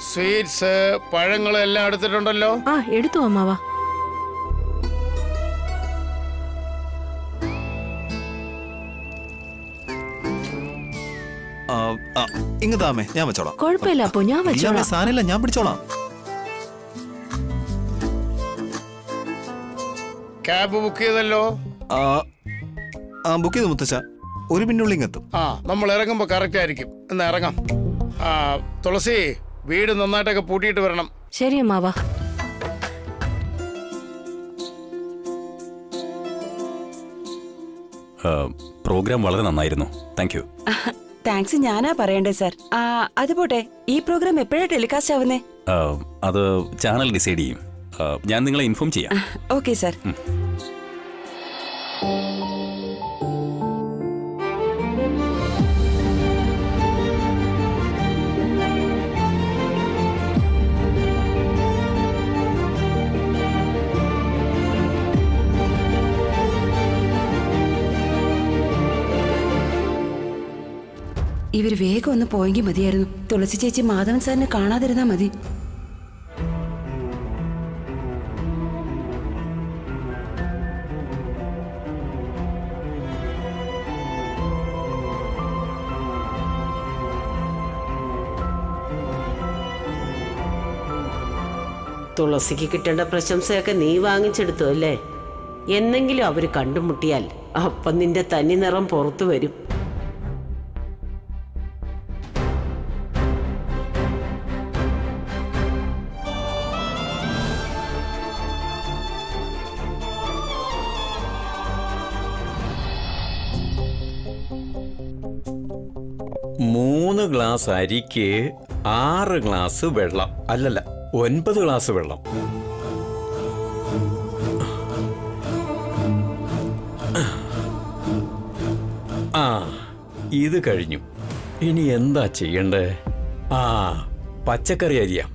Sweets പഴങ്ങളെല്ലാം എടുത്തിട്ടുണ്ടല്ലോ. ആ എടുത്തു അമ്മാവാ. ഇങ്ങ് താമേ, ഞാൻ വെച്ചോളാം. കുഴപ്പമില്ല അപ്പോ, ഞാൻ വെച്ചോളാം. സാധനമില്ല, ഞാൻ പിടിച്ചോളാം. ക്യാബ് ബുക്ക് ചെയ്തല്ലോ. ബുക്ക് ചെയ്തു മുത്തച്ഛ. ഒരു മിനിറ്റുള്ളിൽ ഇങ്ങെത്തും. നമ്മൾ ഇറങ്ങുമ്പോ കറക്റ്റ് ആയിരിക്കും. എന്നാ ഇറങ്ങാം. തുളസി, വീട് നന്നായിട്ടൊക്കെ പൂട്ടിയിട്ട് വരണം. ശരി അമ്മാവാ. പ്രോഗ്രാം വളരെ നന്നായിരുന്നു. Thank you. താങ്ക്സ് ഞാനാ പറയണ്ടേ സാർ. അത് പോട്ടെ, ഈ പ്രോഗ്രാം എപ്പോഴാ ടെലികാസ്റ്റ് ആവുന്നേ? അത് ചാനൽ ഡിസൈഡ് ചെയ്യും. ഞാൻ നിങ്ങളെ ഇൻഫോം ചെയ്യാം. Okay sir. ഇവര് വേഗം ഒന്ന് പോയെങ്കിൽ മതിയായിരുന്നു. തുളസി ചേച്ചി മാധവൻ സാറിനെ കാണാതിരുന്നാ മതി. തുളസിക്ക് കിട്ടേണ്ട പ്രശംസയൊക്കെ നീ വാങ്ങിച്ചെടുത്തു അല്ലേ? എന്നെങ്കിലും അവര് കണ്ടുമുട്ടിയാൽ അപ്പം നിന്റെ തനി നിറം പുറത്തു വരും. മൂന്ന് ഗ്ലാസ് അരിക്ക് 6 ഗ്ലാസ് വെള്ളം. അല്ലല്ല, 9 ഗ്ലാസ് വെള്ളം. ഇത് കഴിഞ്ഞു. ഇനി എന്താ ചെയ്യണ്ടേ? പച്ചക്കറി അരിയാം.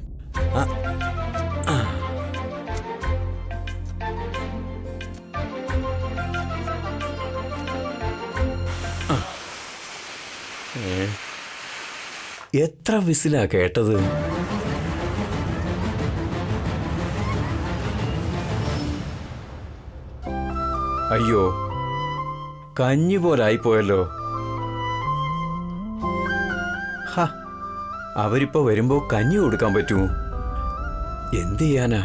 എത്ര വിസിലാ കേട്ടത്? അയ്യോ, കഞ്ഞി പോലായിപ്പോയല്ലോ. അവരിപ്പോ വരുമ്പോ കഞ്ഞി കൊടുക്കാൻ പറ്റുമോ? എന്ത് ചെയ്യാനാ?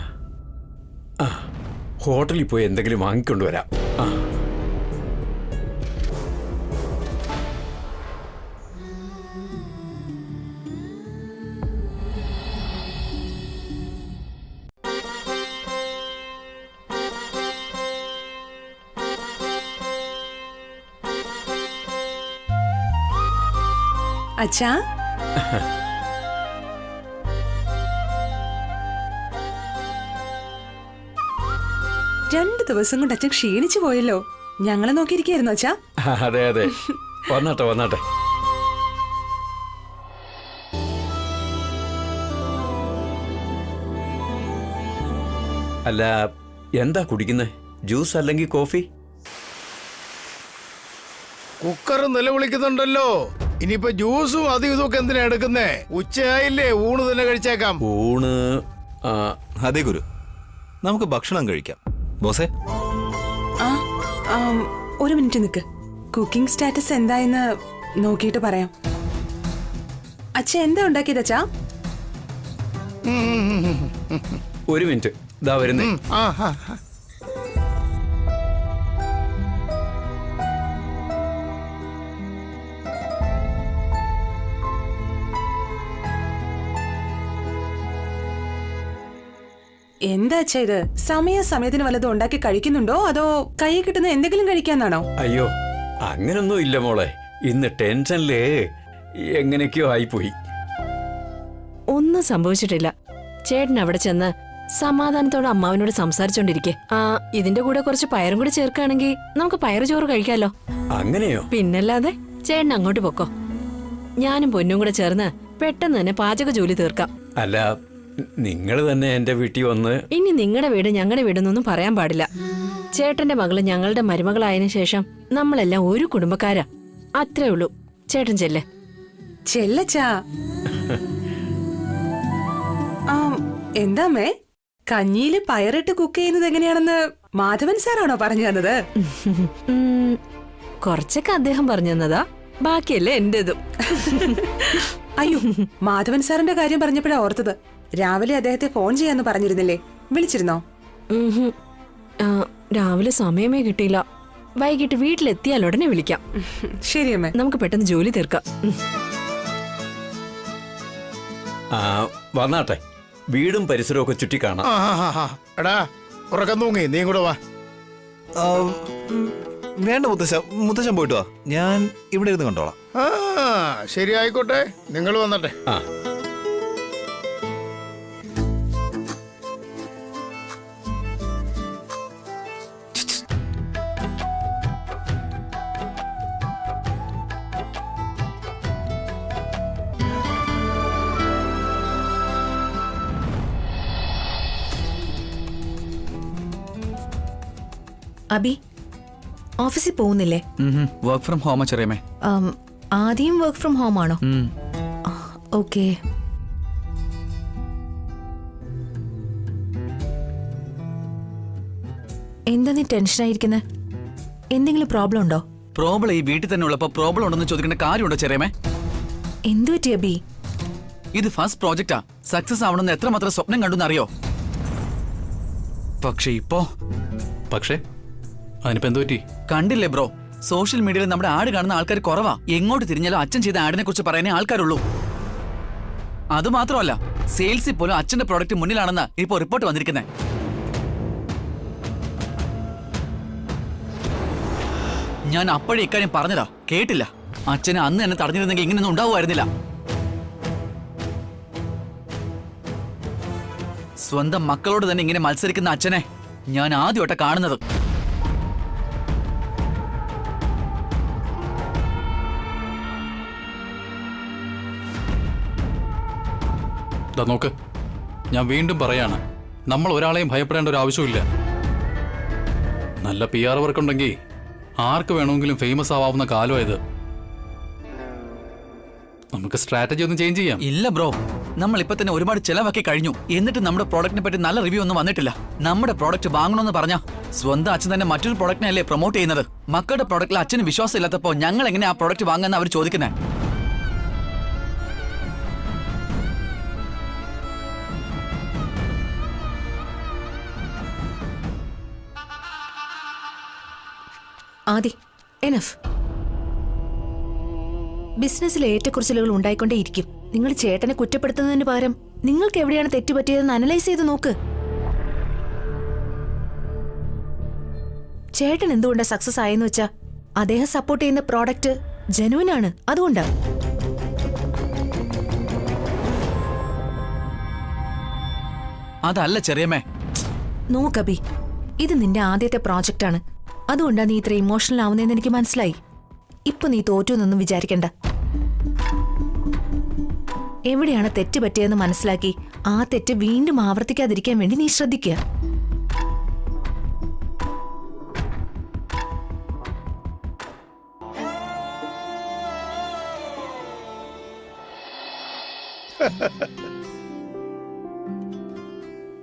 ഹോട്ടലിൽ പോയി എന്തെങ്കിലും വാങ്ങിക്കൊണ്ടുവരാം. അച്ഛാ, രണ്ടു ദിവസം കൊണ്ട് അച്ഛൻ ക്ഷീണിച്ചു പോയല്ലോ. ഞങ്ങളെ നോക്കിയിരിക്കായിരുന്നു അച്ഛാ. അതെ അതെ, വന്നാട്ടെ വന്നാട്ടെ. അല്ല, എന്താ കുടിക്കുന്നേ? ജ്യൂസ് അല്ലെങ്കിൽ കോഫി? കുക്കർ നിലവിളിക്കുന്നുണ്ടല്ലോ. ഇനിയിപ്പോ ജ്യൂസും അതും ഇതൊക്കെ എന്തിനാ എടുക്കുന്നേ? ഉച്ചയായില്ലേ, ഊണ് തന്നെ കഴിച്ചേക്കാം. ഊണ്? അതെ ഗുരു, നമുക്ക് ഭക്ഷണം കഴിക്കാം. ബോസേ, ഒരു മിനിറ്റ് നിക്ക്. കുക്കിംഗ് സ്റ്റാറ്റസ് എന്തായെന്ന് നോക്കിയിട്ട് പറയാം. അച്ഛൻ എന്താ ഉണ്ടാക്കിയത് അച്ഛാ? ഒരു മിനിറ്റ്, ഇതാ വരുന്നേ. എന്താ അച്ഛാ ഇത്? സമയത്തിന് വല്ലതും ഉണ്ടാക്കി കഴിക്കുന്നുണ്ടോ, അതോ കൈ കിട്ടുന്ന എന്തെങ്കിലും കഴിക്കാന്നാണോ? അയ്യോ, അങ്ങനൊന്നും ഇല്ല മോളെ. ഇന്ന് ടെൻഷനില് എങ്ങനെയൊക്കെയോ ആയിപ്പോയി. ഒന്നും സംഭവിച്ചിട്ടില്ല. ചേട്ടൻ അവിടെ ചെന്ന് സമാധാനത്തോടെ അമ്മാവനോട് സംസാരിച്ചോണ്ടിരിക്കെ. ഇതിന്റെ കൂടെ കുറച്ച് പയറും കൂടി ചേർക്കുകയാണെങ്കിൽ നമുക്ക് പയറ് ചോറ് കഴിക്കാലോ. അങ്ങനെയോ? പിന്നല്ലാതെ. ചേട്ടൻ അങ്ങോട്ട് പൊക്കോ. ഞാനും പൊന്നും കൂടെ ചേർന്ന് പെട്ടെന്ന് തന്നെ പാചക ജോലി തീർക്കാം. അല്ല, നിങ്ങൾ തന്നെ എന്റെ വീട്ടിൽ വന്ന്. ഇനി നിങ്ങളുടെ വീട് ഞങ്ങളുടെ വീടെന്നൊന്നും പറയാൻ പാടില്ല. ചേട്ടന്റെ മകള് ഞങ്ങളുടെ മരുമകളായതിനു ശേഷം നമ്മളെല്ലാം ഒരു കുടുംബക്കാരാ. അത്രേ ഉള്ളൂ. ചേട്ടൻ ചെല്ലേ. ചെല്ലച്ചാ. എന്താമ്മേ കഞ്ഞിയില് പയറിട്ട് കുക്ക് ചെയ്യുന്നത് എങ്ങനെയാണെന്ന് മാധവൻ സാറാണോ പറഞ്ഞു തന്നത്? കുറച്ചൊക്കെ അദ്ദേഹം പറഞ്ഞു തന്നതാ, ബാക്കിയല്ലേ എന്റേതും. അയ്യോ, മാധവൻ സാറിന്റെ കാര്യം പറഞ്ഞപ്പോഴാ ഓർത്തത്. രാവിലെ അദ്ദേഹത്തെ ഫോൺ ചെയ്യാന്ന് പറഞ്ഞിരുന്നില്ലേ, വിളിച്ചിരുന്നോ? ഉഹും. രാവിലെ സമയമേ കിട്ടിയില്ല. വൈകിട്ട് വീട്ടിലെത്തിയാൽ ഉടനെ വിളിക്കാം. ശരി അമ്മേ. നമുക്ക് പെട്ടെന്ന് ജോലി തീർക്കാം. വന്നാട്ടെ, വീടും പരിസരവും ഒക്കെ ചുറ്റി കാണാം. എടാ ഉറക്കം തൂങ്ങി, നീ കൂടെ വാ. ആ, വേണ്ട മുത്തശ്ശ, മുത്തശ്ശൻ പോയിട്ട് വാ, ഞാൻ ഇവിടെ ഇരുന്ന് കണ്ടോളാം. ശരി ആയിക്കോട്ടെ, നിങ്ങൾ വന്നട്ടെ. ആ അബി ഓഫീസിൽ പോകുന്നില്ലേ? വർക്ക് ഫ്രം ഹോം ചെറിയമേ. ആദ്യം വർക്ക് ഫ്രം ഹോം ആണോ? ഓക്കെ. എന്താ നീ ടെൻഷനായിരിക്കുന്നത്? എന്തെങ്കിലും പ്രോബ്ലം ഉണ്ടോ? പ്രോബ്ലം ഈ വീട്ടിൽ തന്നെ ഉള്ളപ്പോ പ്രോബ്ലം ഉണ്ടെന്ന് ചോദിക്കേണ്ട കാര്യമുണ്ടോ ചെറിയമേ? എന്തു പറ്റി അബി? ഇത് ഫസ്റ്റ് പ്രോജക്റ്റാ, സക്സസ് ആവണമെന്ന് എത്രമാത്രം സ്വപ്നം കണ്ടെന്ന് അറിയോ? പക്ഷെ ഇപ്പോ അതിനിപ്പോ എന്ത് പറ്റി? കണ്ടില്ലേ ബ്രോ, സോഷ്യൽ മീഡിയയിൽ നമ്മുടെ ആഡ് കാണുന്ന ആൾക്കാർ കുറവാ. എങ്ങോട്ട് തിരിഞ്ഞാലും അച്ഛൻ ചെയ്ത ആഡിനെ കുറിച്ച് പറയാനേ ആൾക്കാരുള്ളൂ. അത് മാത്രമല്ല, സെയിൽസിൽ പോലും അച്ഛന്റെ പ്രോഡക്റ്റ് മുന്നിലാണെന്ന് ഇപ്പോ റിപ്പോർട്ട് വന്നിരിക്കുന്നത്. ഞാൻ അപ്പോഴേ ഇക്കാര്യം പറഞ്ഞതാ, കേട്ടില്ല. അച്ഛനെ അന്ന് എന്നെ തടഞ്ഞിരുന്നെങ്കിൽ ഇങ്ങനെയൊന്നും ഉണ്ടാവുമായിരുന്നില്ല. സ്വന്തം മക്കളോട് തന്നെ ഇങ്ങനെ മത്സരിക്കുന്ന അച്ഛനെ ഞാൻ ആദ്യമായിട്ടാ കാണുന്നത്. നോക്ക്, ഞാൻ വീണ്ടും പറയാണ്, നമ്മൾ ഒരാളെയും ഭയപ്പെടേണ്ട ഒരു ആവശ്യമില്ല. നല്ല PR വർക്ക് ഉണ്ടെങ്കിൽ ആർക്ക് വേണമെങ്കിലും ഫേമസ് ആവാവുന്ന കാലമായത്. നമുക്ക് സ്ട്രാറ്റജി ഒന്ന് ചേഞ്ച് ചെയ്യാം. ഇല്ല ബ്രോ, നമ്മൾ ഇപ്പൊ തന്നെ ഒരുപാട് ചെലവാക്കി കഴിഞ്ഞു. എന്നിട്ട് നമ്മുടെ പ്രോഡക്റ്റിനെ പറ്റി നല്ല റിവ്യൂ ഒന്നും വന്നിട്ടില്ല. നമ്മുടെ പ്രോഡക്റ്റ് വാങ്ങണമെന്ന് പറഞ്ഞാ സ്വന്തം അച്ഛൻ തന്നെ മറ്റൊരു പ്രോഡക്റ്റിനെ അല്ലേ പ്രൊമോട്ട് ചെയ്യുന്നത്. മക്കളുടെ പ്രോഡക്റ്റിൽ അച്ഛന് വിശ്വാസം ഇല്ലാത്തപ്പോ ഞങ്ങൾ എങ്ങനെ ആ പ്രോഡക്റ്റ് വാങ്ങാന്ന് അവർ ചോദിക്കുന്നത്. ആദി, എനഫ്. ബിസിനസ്സിൽ ഏറ്റക്കുറച്ചിലുകൾ ഉണ്ടായിക്കൊണ്ടേയിരിക്കും. നിങ്ങൾ ചേട്ടനെ കുറ്റപ്പെടുത്തുന്നതിന് പകരം നിങ്ങൾക്ക് എവിടെയാണ് തെറ്റുപറ്റിയതെന്ന് അനലൈസ് ചെയ്ത് നോക്ക്. ചേട്ടൻ എന്തുകൊണ്ടാ സക്സസ് ആയെന്ന് വെച്ചാ അദ്ദേഹം സപ്പോർട്ട് ചെയ്യുന്ന പ്രോഡക്റ്റ് ജെനുവിൻ ആണ്, അതുകൊണ്ടാ. അതല്ല ചെറിയമ്മേ. നോക്കബി, ഇത് നിന്റെ ആദ്യത്തെ പ്രോജക്റ്റ് ആണ്. അതുകൊണ്ടാ നീ ഇത്ര ഇമോഷണൽ ആവുന്നതെന്ന് എനിക്ക് മനസ്സിലായി. ഇപ്പൊ നീ തോറ്റു എന്നൊന്നും വിചാരിക്കണ്ട. എവിടെയാണ് തെറ്റ് പറ്റിയതെന്ന് മനസ്സിലാക്കി ആ തെറ്റ് വീണ്ടും ആവർത്തിക്കാതിരിക്കാൻ വേണ്ടി നീ ശ്രദ്ധിക്കുക.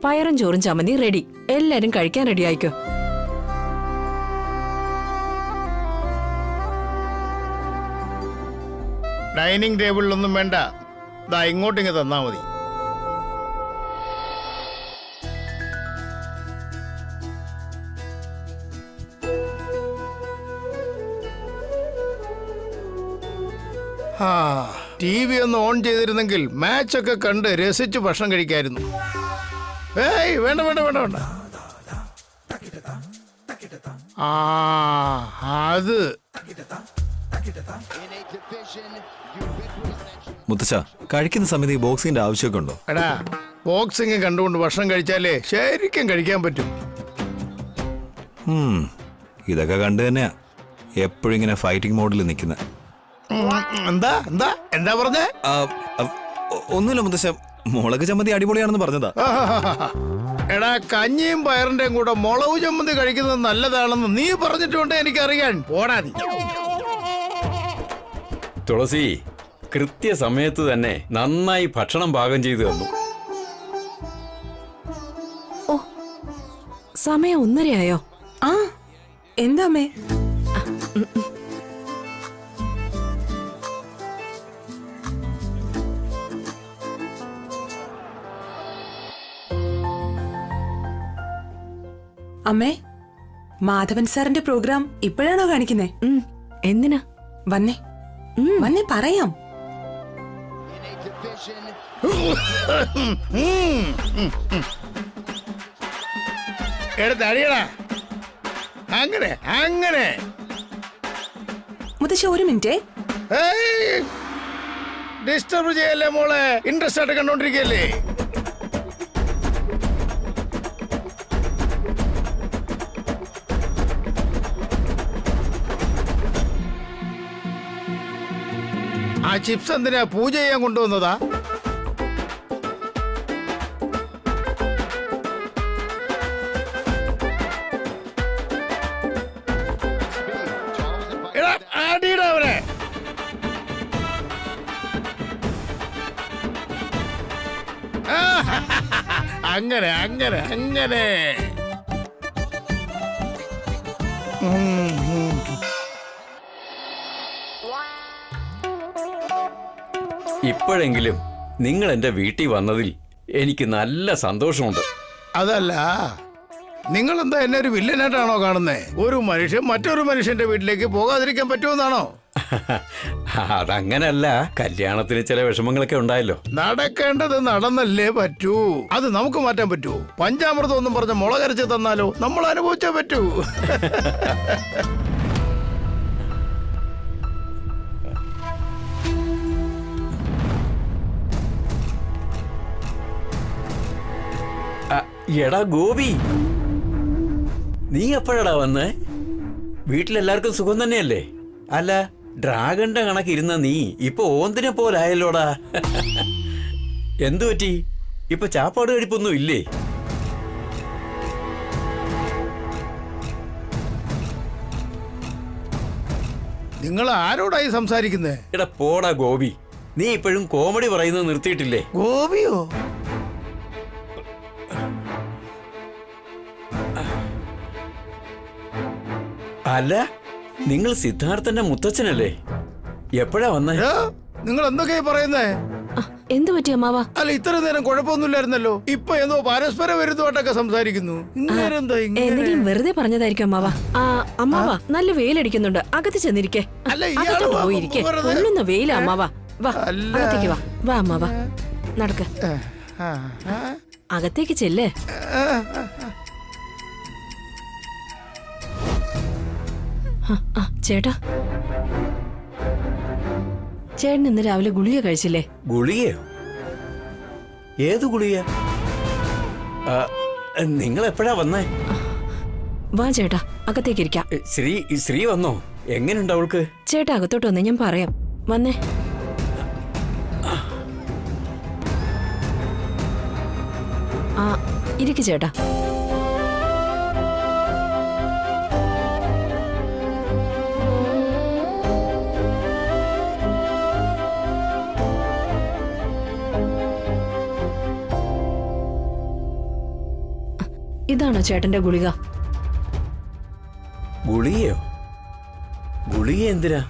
പയറും ചോറും ചമ്മന്തി റെഡി. എല്ലാരും കഴിക്കാൻ റെഡി ആയിക്കോ. ഡൈനിങ് ടേബിളിലൊന്നും വേണ്ട, ദാ ഇങ്ങോട്ടിങ്ങ് തന്നാ മതി. TV ഒന്ന് ഓൺ ചെയ്തിരുന്നെങ്കിൽ മാച്ചൊക്കെ കണ്ട് രസിച്ച് ഭക്ഷണം കഴിക്കായിരുന്നു. ഏയ് വേണ്ട വേണ്ട വേണ്ട വേണ്ട. അത് മുത്തശ്ശ, കഴിക്കുന്ന സമയത്ത് ഈ ബോക്സിന്റെ ആവശ്യമൊക്കെ ഉണ്ടോ? എടാ, ബോക്സിങ് കണ്ടുകൊണ്ട് ഭക്ഷണം കഴിച്ചാലേ ശരിക്കും കഴിക്കാൻ പറ്റും. ഇതൊക്കെ കണ്ടു തന്നെയാ എപ്പോഴും ഇങ്ങനെ ഫൈറ്റിംഗ് മോഡിൽ നിൽക്കുന്നത്. എന്താ എന്താ എന്താ പറഞ്ഞേ? ഒന്നുമില്ല മുത്തശ്ശ, മുളക് ചമ്മന്തി അടിപൊളിയാണെന്ന് പറഞ്ഞതാ. എടാ, കഞ്ഞിയും പയറിന്റെയും കൂടെ മുളക് ചമ്മന്തി കഴിക്കുന്നത് നല്ലതാണെന്ന് നീ പറഞ്ഞിട്ടുണ്ട്, എനിക്കറിയാൻ. പോടാ നീ. തുളസി കൃത്യസമയത്ത് തന്നെ നന്നായി ഭക്ഷണം പാകം ചെയ്തു തന്നു. സമയം 1:30 ആ എന്താ അമ്മേ? അമ്മേ, മാധവൻ സാറിന്റെ പ്രോഗ്രാം ഇപ്പോഴാണോ കാണിക്കുന്നേ? എന്തിനാ? വന്നേ വന്നേ പറയാം. എടുത്തടിയടാ. അങ്ങനെ അങ്ങനെ. മുത്തശ്ശി ഒരു മിനിറ്റേ. ഡിസ്റ്റർബ് ചെയ്യല്ലേ മോളെ, ഇൻട്രസ്റ്റ് ആയിട്ട് കണ്ടോണ്ടിരിക്കല്ലേ. ആ ചിപ്സ് എന്തിനാ പൂജ ചെയ്യാൻ കൊണ്ടുവന്നതാ? എടാ ആടിയിടാ അവനെ. അങ്ങനെ അങ്ങനെ അങ്ങനെ. ഇപ്പോഴെങ്കിലും നിങ്ങൾ എന്റെ വീട്ടിൽ വന്നതിൽ എനിക്ക് നല്ല സന്തോഷമുണ്ട്. അതല്ല, നിങ്ങൾ എന്താ എന്നെ ഒരു വില്ലനായിട്ടാണോ കാണുന്നേ? ഒരു മനുഷ്യൻ മറ്റൊരു മനുഷ്യന്റെ വീട്ടിലേക്ക് പോകാതിരിക്കാൻ പറ്റുമെന്നാണോ? അതങ്ങനല്ല, കല്യാണത്തിന് ചില വിഷമങ്ങളൊക്കെ ഉണ്ടായല്ലോ. നടക്കേണ്ടത് നടന്നല്ലേ പറ്റൂ. അത് നമുക്ക് മാറ്റാൻ പറ്റൂ? പഞ്ചാമൃതം ഒന്നും പറഞ്ഞ മുളകരച്ച് തന്നാലോ നമ്മൾ അനുഭവിച്ചേ പറ്റൂ. എടാ ഗോപി, നീ എപ്പോഴാടാ വന്നേ? വീട്ടിലെല്ലാവർക്കും സുഖം തന്നെയല്ലേ? അല്ല, ഡ്രാഗന്റെ കണക്കിരുന്ന നീ ഇപ്പൊ ഓന്തിനെ പോലായല്ലോടാ. എന്തു പറ്റി? ഇപ്പൊ ചാപ്പാട് കഴിപ്പൊന്നും ഇല്ലേ? നിങ്ങൾ ആരോടായി സംസാരിക്കുന്നേ? എടാ പോടാ ഗോപി, നീ ഇപ്പോഴും കോമഡി പറയുന്നത് നിർത്തിയിട്ടില്ലേ? ഗോപിയോ? അല്ല, നിങ്ങൾ സിദ്ധാർത്ഥന്റെ മുത്തച്ഛനല്ലേ? എപ്പോഴാ വന്നേ? നിങ്ങൾ എന്തൊക്കെയാ പറയുന്നേ? എന്തു പറ്റി അമ്മാവ? അല്ല, ഇത്ര നേരം കുഴപ്പമൊന്നുമില്ലായിരുന്നല്ലോ. ഇപ്പൊ എന്തോ പരസ്പര വിരുദ്ധമായിട്ടൊക്കെ സംസാരിക്കുന്നു. എന്തെങ്കിലും വെറുതെ പറഞ്ഞതായിരിക്കും അമ്മാവ. അമ്മാവ, നല്ല വെയിലടിക്കുന്നുണ്ട്, അകത്ത് ചെന്നിരിക്കേ. പോയിരിക്കേ. ഒന്നൊന്ന് വെയില അമ്മാവ. വാ, അകത്തേക്ക് വാ. വാ അമ്മാവ, നടക്ക. അകത്തേക്ക് ചെല്ലേ. ചേട്ടാ, ചേട്ടൻ ഇന്ന് രാവിലെ ഗുളിക കഴിച്ചില്ലേ? ഗുളികയോ? ഏത് ഗുളിക? നിങ്ങൾ എപ്പോഴാ വന്നേ? വാ ചേട്ടാ, അകത്തേക്ക് ഇരിക്കാം. ശ്രീ വന്നോ? എങ്ങനെയുണ്ട് അവൾക്ക്? ചേട്ടാ അകത്തോട്ട് വന്നേ, ഞാൻ പറയാം. വന്നേ. ഇരിക്കു ചേട്ടാ. ഇതാണോ ചേട്ടന്റെ ഗുളിക? ഗുളികയോ? ഗുളിക എന്തിനാ?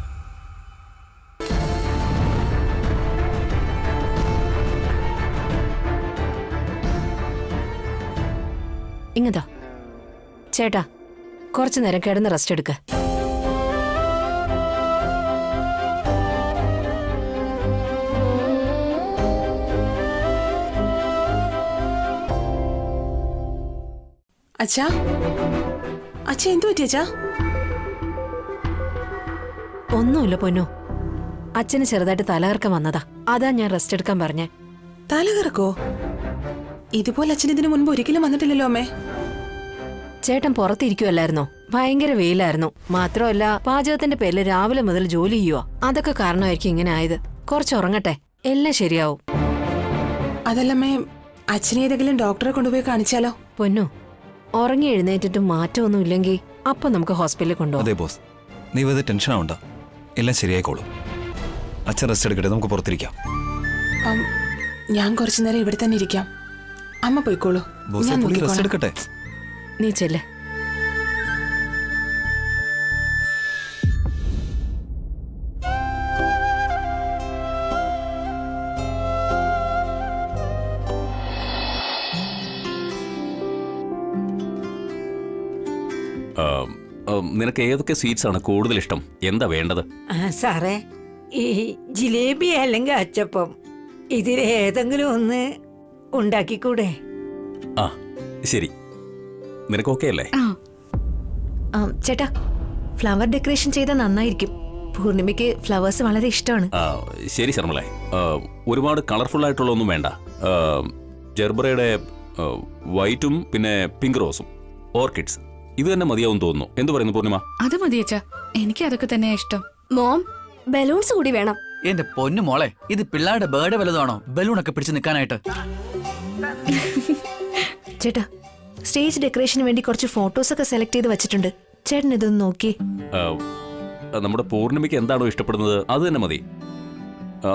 ഇങ്ങതാ ചേട്ടാ, കുറച്ചു നേരം കിടന്ന് റെസ്റ്റ് എടുക്ക. അച്ഛാ, അച്ഛാ എന്തു പറ്റി അച്ഛാ? ഒന്നുമില്ല പൊന്നു, അച്ഛന് ചെറുതായിട്ട് തലകറക്കം വന്നതാ. അതാ ഞാൻ റെസ്റ്റ് എടുക്കാൻ പറഞ്ഞേ. തലകറക്കോ? ഇതുപോലെ അച്ഛൻ ഇതിനു മുൻപ് ഒരിക്കലും വന്നിട്ടില്ലല്ലോ അമ്മേ. ചേട്ടൻ പുറത്തിരിക്കുവല്ലായിരുന്നോ? ഭയങ്കര വെയിലായിരുന്നു. മാത്രമല്ല, പാചകത്തിന്റെ പേരിൽ രാവിലെ മുതൽ ജോലി ചെയ്യുവാ. അതൊക്കെ കാരണമായിരിക്കും ഇങ്ങനെ ആയത്. കുറച്ച് ഉറങ്ങട്ടെ, എല്ലാം ശരിയാവും. അതല്ലമ്മേ, അച്ഛനെ ഏതെങ്കിലും ഡോക്ടറെ കൊണ്ടുപോയി കാണിച്ചാലോ? പൊന്നു, ഉറങ്ങി എഴുന്നേറ്റിട്ട് മാറ്റമൊന്നും ഇല്ലെങ്കിൽ അപ്പൊ നമുക്ക് ഹോസ്പിറ്റലിൽ കൊണ്ടുപോകാം. അതെ ബോസ്, നീ വെറുതെ ടെൻഷൻ ആവണ്ട, എല്ലാം ശരിയായിക്കോളും. അച്ഛൻ റെസ്റ്റ് എടുക്കട്ടെ, നമുക്ക് പുറത്തിരിക്കാം. ഞാൻ കുറച്ചു നേരം ഇവിടെ തന്നെ ഇരിക്കാം. അമ്മ പോയിക്കോളൂ, ഞാൻ റെസ്റ്റ് എടുക്കട്ടെ. നീ ചെല്ല്. നിനക്ക് ഏതൊക്കെ സ്വീറ്റ്സ് ആണ് കൂടുതൽ ഇഷ്ടം? എന്താ വേണ്ടത്? സാറേ, ഈ ജിലേബി അല്ലെങ്കിൽ അച്ചപ്പം ഇതിൽ ഏതെങ്കിലും ഒന്ന് ഉണ്ടാക്കിക്കൂടെ? ആ ശരി, നിനക്ക് ഓക്കെ അല്ലേ? ചേട്ടാ, ഫ്ലവർ ഡെക്കറേഷൻ ചെയ്താൽ നന്നായിരിക്കും. പൂർണിമയ്ക്ക് ഫ്ലവേഴ്സ് വളരെ ഇഷ്ടമാണ്. ശരി ശർമ്മളെ, ഒരുപാട് കളർഫുൾ ആയിട്ടുള്ള ഒന്നും വേണ്ട. ജെർബറയുടെ വൈറ്റും പിന്നെ പിങ്ക് റോസും ഓർക്കിഡ്സ് ഇത് തന്നെ മതിയാവും തോന്നുന്നു. എന്ത് പറയുന്നു പൂർണിമ? അത് മതിയച്ചാ, എനിക്ക് അതൊക്കെ തന്നെയാ ഇഷ്ടം. മോം, ബലൂൺസ് കൂടി വേണം. എന്റെ പൊന്നു മോളെ, ഇത് പിള്ളേരുടെ ബേർഡേ വലുതാണോ ബലൂണൊക്കെ പിടിച്ച് നിൽക്കാനായിട്ട്? ചേട്ടാ, സ്റ്റേജ് ഡെക്കറേഷന് വേണ്ടി കുറച്ച് ഫോട്ടോസ് ഒക്കെ സെലക്ട് ചെയ്ത് വെച്ചിട്ടുണ്ട്. ചേട്ടൻ ഇതൊന്ന് നോക്കി. നമ്മുടെ പൂർണിമയ്ക്ക് എന്താണോ ഇഷ്ടപ്പെടുന്നത് അത് തന്നെ മതി.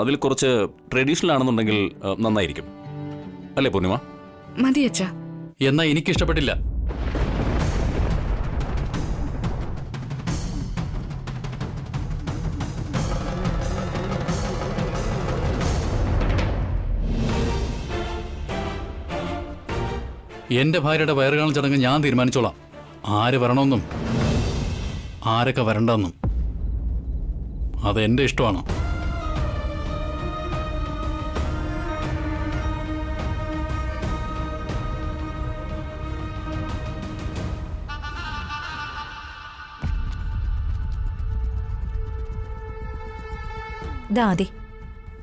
അതിൽ കുറച്ച് ട്രഡീഷണൽ ആണെന്നുണ്ടെങ്കിൽ നന്നായിരിക്കും, അല്ലേ പൂർണിമ? മതിയച്ചാ. എന്നാ എനിക്ക് ഇഷ്ടപ്പെട്ടില്ല. എന്റെ ഭാര്യയുടെ വയറുകാണൽ ചടങ്ങ് ഞാൻ തീരുമാനിച്ചോളാം. ആര് വരണമെന്നും ആരൊക്കെ വരണ്ടെന്നും അതെന്റെ ഇഷ്ടമാണ്. ദാദി,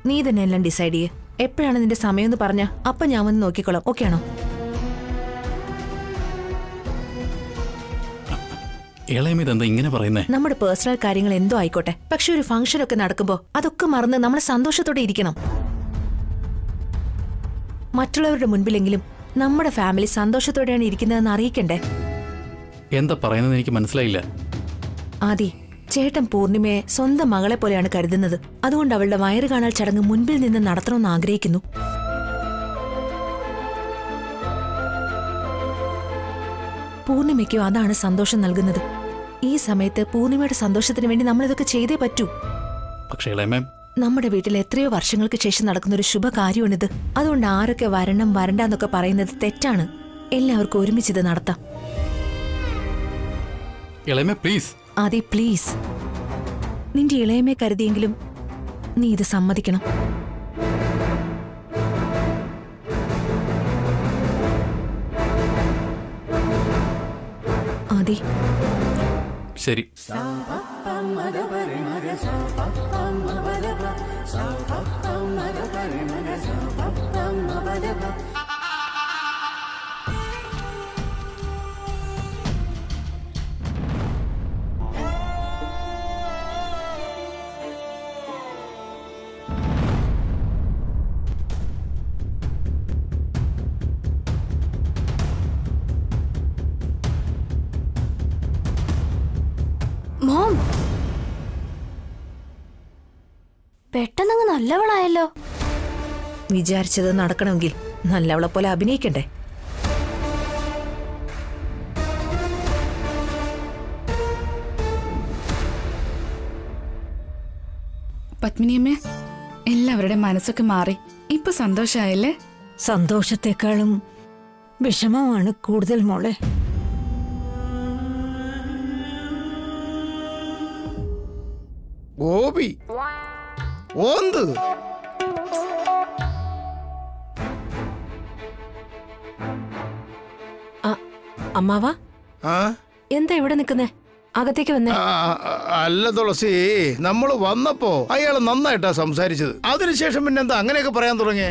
നീ തന്നെ എല്ലാം ഡിസൈഡ് ചെയ്യ്. എപ്പോഴാണ് നിന്റെ സമയം എന്ന് പറഞ്ഞ അപ്പൊ ഞാൻ വന്ന് നോക്കിക്കോളാം. ഓക്കെ ആണോ? ഇളയമിതെന്താ ഇങ്ങനെ പറയുന്നേ? നമ്മുടെ പേഴ്സണൽ കാര്യങ്ങൾ എന്തോ ആയിക്കോട്ടെ, പക്ഷെ ഒരു ഫംഗ്ഷൻ ഒക്കെ നടക്കുമ്പോ അതൊക്കെ മറന്ന് നമ്മൾ സന്തോഷത്തോടെ ഇരിക്കണം. മറ്റുള്ളവരുടെ മുൻപിലെങ്കിലും നമ്മുടെ ഫാമിലി സന്തോഷത്തോടെയാണ് ഇരിക്കുന്നതെന്ന് അറിയിക്കണ്ടേ? എന്താ പറയുന്നത് എനിക്ക് മനസ്സിലായില്ല. ആദി, ചേട്ടൻ പൂർണിമയെ സ്വന്തം മകളെ പോലെയാണ് കരുതുന്നത്. അതുകൊണ്ട് അവളുടെ വയറ് കാണാൻ ചടങ്ങ് മുൻപിൽ നിന്ന് നടത്തണമെന്ന് ആഗ്രഹിക്കുന്നു. പൂർണിമയ്ക്കോ അതാണ് സന്തോഷം നൽകുന്നത്. ഈ സമയത്ത് പൂർണിമയുടെ സന്തോഷത്തിന് വേണ്ടി നമ്മൾ ഇതൊക്കെ ചെയ്തേ പറ്റൂ. പക്ഷേ ഇളയമേ, നമ്മുടെ വീട്ടിൽ എത്രയോ വർഷങ്ങൾക്ക് ശേഷം നടക്കുന്ന ഒരു ശുഭകാര്യമാണിത്. അതുകൊണ്ട് ആരൊക്കെ വരണം വരണ്ടെന്നൊക്കെ പറയുന്നത് തെറ്റാണ്. എല്ലാവർക്കും ഒരുമിച്ചിത് നടത്താം. ഇളയമേ പ്ലീസ്. ആദി പ്ലീസ്, നിന്റെ ഇളയമേ കരുതിയെങ്കിലും നീ ഇത് സമ്മതിക്കണം. ആദി ശരി. മോം, പെട്ടെന്നങ്ങ് നല്ലവളായല്ലോ. വിചാരിച്ചത് നടക്കണമെങ്കിൽ നല്ലവളെ പോലെ അഭിനയിക്കണ്ടേ? പത്മിനിയമ്മേ, എല്ലാവരുടെ മനസ്സൊക്കെ മാറി. ഇപ്പൊ സന്തോഷായല്ലേ? സന്തോഷത്തെക്കാളും വിഷമമാണ് കൂടുതൽ മോളെ. ഗോപി ഓന്ത് അമ്മാവാ, ആ എന്താ ഇവിടെ നിൽക്കുന്നേ? അകത്തേക്ക് വന്നേ. അല്ല തുളസി, നമ്മള് വന്നപ്പോ അയാള് നന്നായിട്ടാ സംസാരിച്ചത്. അതിനുശേഷം പിന്നെന്താ അങ്ങനെയൊക്കെ പറയാൻ തുടങ്ങിയേ?